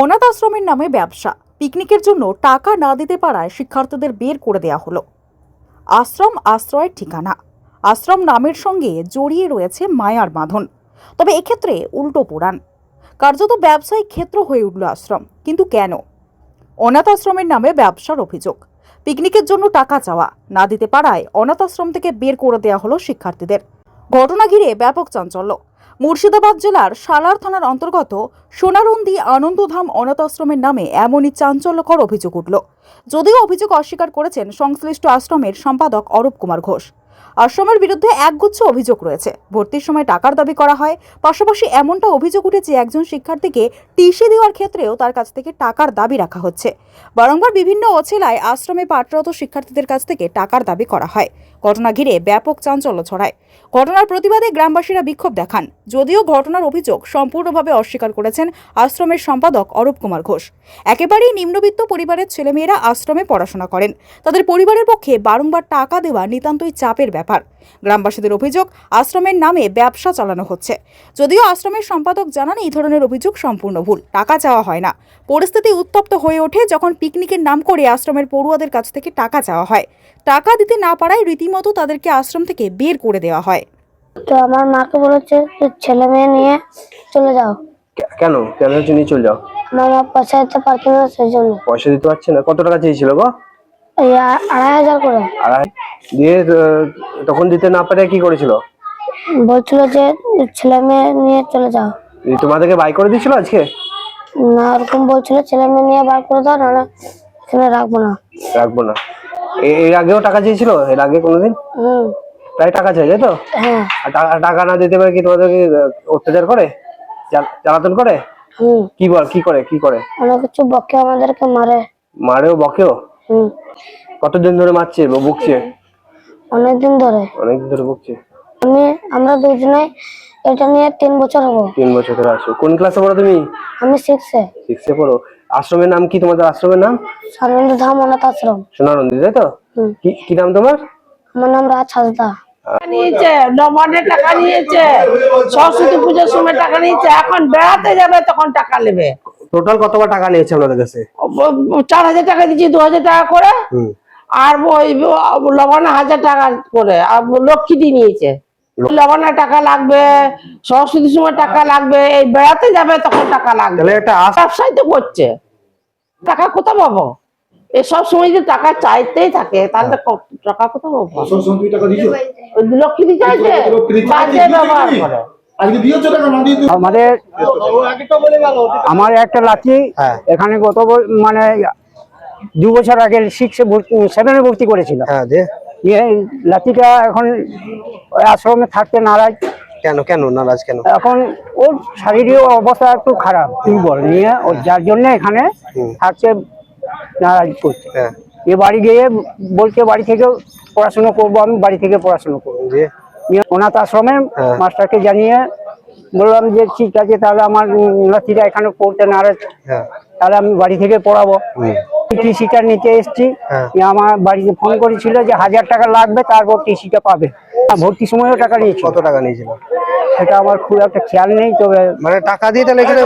অনাথ আশ্রমের নামে ব্যবসা, পিকনিকের জন্য টাকা না দিতে পারায় শিক্ষার্থীদের বের করে দেওয়া হলো। আশ্রম আশ্রয়ের ঠিকানা, আশ্রম নামের সঙ্গে জড়িয়ে রয়েছে মায়ার বাঁধন। তবে এক্ষেত্রে উল্টো পুরাণ, কার্যত ব্যবসায়িক ক্ষেত্র হয়ে উঠল আশ্রম। কিন্তু কেন? অনাথ আশ্রমের নামে ব্যবসার অভিযোগ, পিকনিকের জন্য টাকা চাওয়া, না দিতে পারায় অনাথ আশ্রম থেকে বের করে দেওয়া হলো শিক্ষার্থীদের। ঘটনা ঘিরে ব্যাপক চাঞ্চল্য। মুর্শিদাবাদ জেলার সালার থানার অন্তর্গত সোনারন্দি আনন্দধাম অনাথ আশ্রমের নামে এমনই চাঞ্চল্যকর অভিযোগ উঠল। যদিও অভিযোগ অস্বীকার করেছেন সংশ্লিষ্ট আশ্রমের সম্পাদক অরূপ কুমার ঘোষ। আশ্রমের বিরুদ্ধে একগুচ্ছ অভিযোগ রয়েছে। ভর্তির সময় টাকার দাবি করা হয়, পাশাপাশি এমনটা অভিযোগ উঠেছে একজন শিক্ষার্থীকে টিসি দেওয়ার ক্ষেত্রেও তার কাছ থেকে টাকার দাবি রাখা হচ্ছে। বারংবার বিভিন্ন অছিলায় আশ্রমে পাঠরত শিক্ষার্থীদের কাছ থেকে টাকার দাবি করা হয়। ঘটনা ঘিরে ব্যাপক চাঞ্চল্য ছড়ায়। ঘটনার প্রতিবাদে গ্রামবাসীরা বিক্ষোভ দেখান। যদিও ঘটনার অভিযোগ সম্পূর্ণভাবে অস্বীকার করেছেন আশ্রমের সম্পাদক অরূপ কুমার ঘোষ। একেবারেই নিম্নবিত্ত পরিবারের ছেলেমেয়েরা আশ্রমে পড়াশোনা করেন। তাদের পরিবারের পক্ষে বারংবার টাকা দেওয়া নিতান্তই চাপের ব্যাপার। গ্রামবাসীদের অভিযোগ, আশ্রমের নামে ব্যবসা চালানো হচ্ছে। যদিও আশ্রমের সম্পাদক জানান, এই ধরনের অভিযোগ সম্পূর্ণ ভুল, টাকা চাওয়া হয় না। পরিস্থিতি উত্তপ্ত হয়ে ওঠে যখন পিকনিকের নাম করে আশ্রমের পড়ুয়াদের কাছ থেকে টাকা চাওয়া হয়। টাকা দিতে না পারায় রীতিমতো তাদেরকে আশ্রম থেকে বের করে দেওয়া হয়। তো আমার মাকে বলেছে যে ছেলে মেয়ে নিয়ে চলে যাও। কেন কেন নিয়ে চলে যাও? মা পয়সা দিতে পারছে না, সেই জন্য। পয়সা দিতে পারছে না? কত টাকা চেয়েছিল গো? এই 2,500 করে। দিয়ে তখন দিতে না পারে কি করেছিল? বলছিল যে ছেলে মেয়ে নিয়ে চলে যাও। তোমাদেরকে বাই করে দিয়েছিল আজকে? না, ওরকম বলছিল ছেলে মেয়ে নিয়ে বার করে দাও, না এখানে রাখবো না। রাখবো না। এর আগেও টাকা চেয়েছিল? এর আগে কোনোদিন প্রায় টাকা চাই, তাই তো? হ্যাঁ। আর টাকা না দিতে পারে কি তোমাদেরকে অত্যাচার করে, জ্বালাতন করে? কি করে? অনেক কিছু বকে, আমাদেরকে মারেও বকেও? কতদিন ধরে মারছে, বকছে? অনেকদিন ধরে বকছে। আমরা দুজনে এটা নিয়ে 3 বছর হবো। 3 বছর ধরে আছো। কোন ক্লাসে পড়ো তুমি? আমি 6-এ পড়ো। আশ্রমের নাম কি তোমাদের? আশ্রমের নাম আনন্দধাম অনাথ আশ্রম, সোনারন্দি, তাই তো? কি নাম তোমার? আমার নাম রাজ হাসদা। নিয়েছে, নবান্নে টাকা নিয়েছে, সরস্বতী পুজোর সময় টাকা নিয়েছে, এখন বেড়াতে যাবে তখন টাকা নেবে। টোটাল কতবার টাকা নিয়েছে আপনাদের কাছে? 4,000 টাকা দিচ্ছি, 2,000 টাকা করে। আর ওই লবণে 1,000 টাকা করে। আর লক্ষ্মী নিয়েছে, লবণে টাকা লাগবে, সরস্বতীর সময় টাকা লাগবে, এই বেড়াতে যাবে তখন টাকা লাগবে। ব্যবসায় তো করছে, টাকা কোথা পাবো? সব সময় যে টাকা চাইতেই থাকে, তাহলে টাকা কোথা পাবো? লক্ষ্মী চাইছে, বাজে ব্যবহার করে। আমার একটা লাঠি এখানে গত মানে 2 বছর আগে 7-এ ভর্তি করেছিল। লাঠিটা এখন আশ্রমে থাকতে নারাজ। কেন নারাজ? কেন? এখন ওর শারীরিক অবস্থা একটু খারাপ, দুর্বল নিয়ে, যার জন্য এখানে থাকতে নারাজ করছে। এ বাড়ি গিয়ে বলছে বাড়ি থেকে পড়াশোনা করবো, আমি বাড়ি থেকে পড়াশোনা করবো। অনাথ আশ্রমের মাস্টারকে জানিয়ে বললাম যে ঠিক আছে, তাহলে আমার লাঠিটা এখানে পড়তে নারাজ, তাহলে আমি বাড়ি থেকে পড়াবো। টিসিটা নিতে এসছি, আমার বাড়িতে ফোন করেছিল যে 1,000 টাকা লাগবে, তারপর টিসিটা পাবে। ভর্তির সময়ও টাকা নিয়েছিল। কত টাকা নিয়েছিল সেটা আমার খুব একটা খেয়াল নেই, তবে মানে টাকা দিয়ে তাহলে এখানে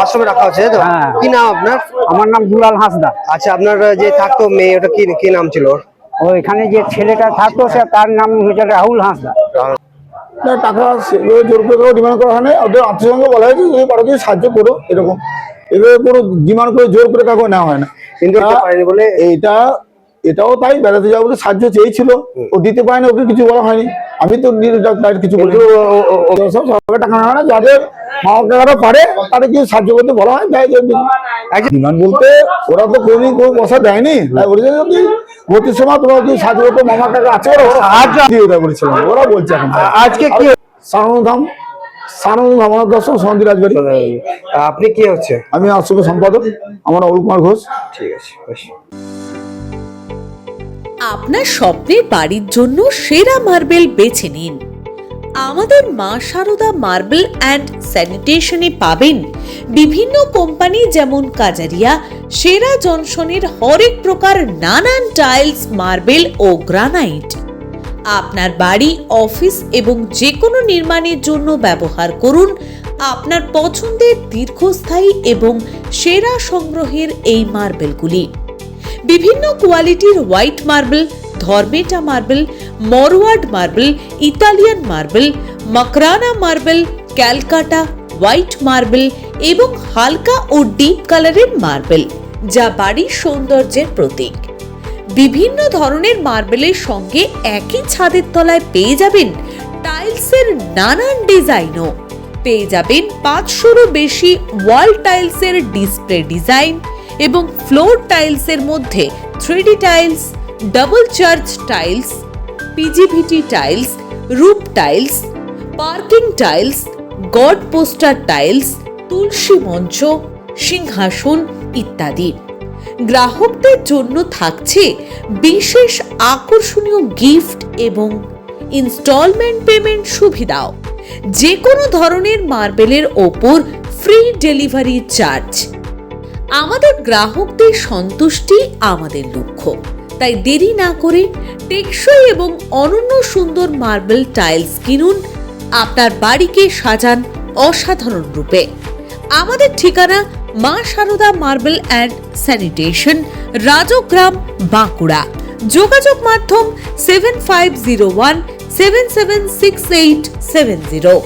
আশ্রমে রাখা হচ্ছে, তাই তো? কি নাম আপনার? আমার নাম দুলাল হাঁসদা। আচ্ছা, আপনার যে থাকতো মেয়ে, ওটা কি নাম ছিল? ও এখানে যে ছেলেটা থাকতো তার নাম হচ্ছে রাহুল হাঁসদা। টাকা জোর করে ডিমান্ড করা হয় না, ওদের আত্মীয় সঙ্গে বলা হয়েছে যদি পারো কিছু সাহায্য করো, এরকম। এভাবে কোনো ডিমান্ড করে জোর করে কাউকে নেওয়া হয় না। কিন্তু বলে এটাও তাই, বেড়াতে যাওয়া বলে সাহায্য চেয়েছিল, ও দিতে পারে না, ওকে কিছু বলা হয়নি। আমি তো কিছু বলি সরকার টাকা নেওয়া হয় না, যাদের মা বাবারা পারে তাদের কিছু সাহায্য করতে বলা হয়। ডিমান্ড বলতে ওরা তো কোনোদিন কোনো পয়সা দেয়নি, তাই বলেছে যদি ভর্তির সময় তোমার কি সাহায্য করতে মামার টাকা আছে, ওরা বলেছিলাম। ওরা বলছে এখন আজকে কি সানন্দধাম অনাথ আশ্রম সন্ধি রাজবাড়ি। আপনি কি হচ্ছে? আমি আশ্রমের সম্পাদক, আমার অরূপ কুমার ঘোষ। ঠিক আছে। আপনার স্বপ্নের বাড়ির জন্য সেরা মার্বেল বেছে নিন। আমাদের মা শারদা মার্বেল অ্যান্ড স্যানিটেশনে পাবেন বিভিন্ন কোম্পানি যেমন কাজারিয়া, সেরা জনসনের হরেক প্রকার নানান টাইলস, মার্বেল ও গ্রানাইট। আপনার বাড়ি, অফিস এবং যে কোনো নির্মাণের জন্য ব্যবহার করুন আপনার পছন্দের দীর্ঘস্থায়ী এবং সেরা সংগ্রহের এই মার্বেলগুলি। বিভিন্ন কোয়ালিটির white marble, Dharmeta marble, Morwad marble, Italian marble, Makrana marble, Calcutta white marble এবং হালকা ও ডিপ কালারের মার্বেল, যা বাড়ির সৌন্দর্যের প্রতীক। বিভিন্ন ধরনের মার্বেলের সঙ্গে একই ছাদের তলায় পেয়ে যাবেন টাইলসের নানান ডিজাইনও। পেয়ে যাবেন 500-রও বেশি ওয়াল টাইলসের ডিসপ্লে ডিজাইন এবং ফ্লোর টাইলসের মধ্যে 3D tiles, double charge tiles, PGVT tiles, roof tiles, parking tiles, god poster tiles, তুলসী মঞ্চ, সিংহাসন ইত্যাদি। গ্রাহকদের জন্য থাকছে বিশেষ আকর্ষণীয় গিফট এবং ইনস্টলমেন্ট পেমেন্ট সুবিধাও। যে কোনো ধরনের মার্বেলের ওপর ফ্রি ডেলিভারি চার্জ। আমাদের গ্রাহকদের সন্তুষ্টি আমাদের লক্ষ্য, তাই দেরি না করে টেকসই এবং অনন্য সুন্দর মার্বেল টাইলস কিনুন, আপনার বাড়িকে সাজান অসাধারণ রূপে। আমাদের ঠিকানা Maa Sarada marble and sanitation, Rajgram, Bankura. যোগাযোগ মাধ্যম 7501 776870।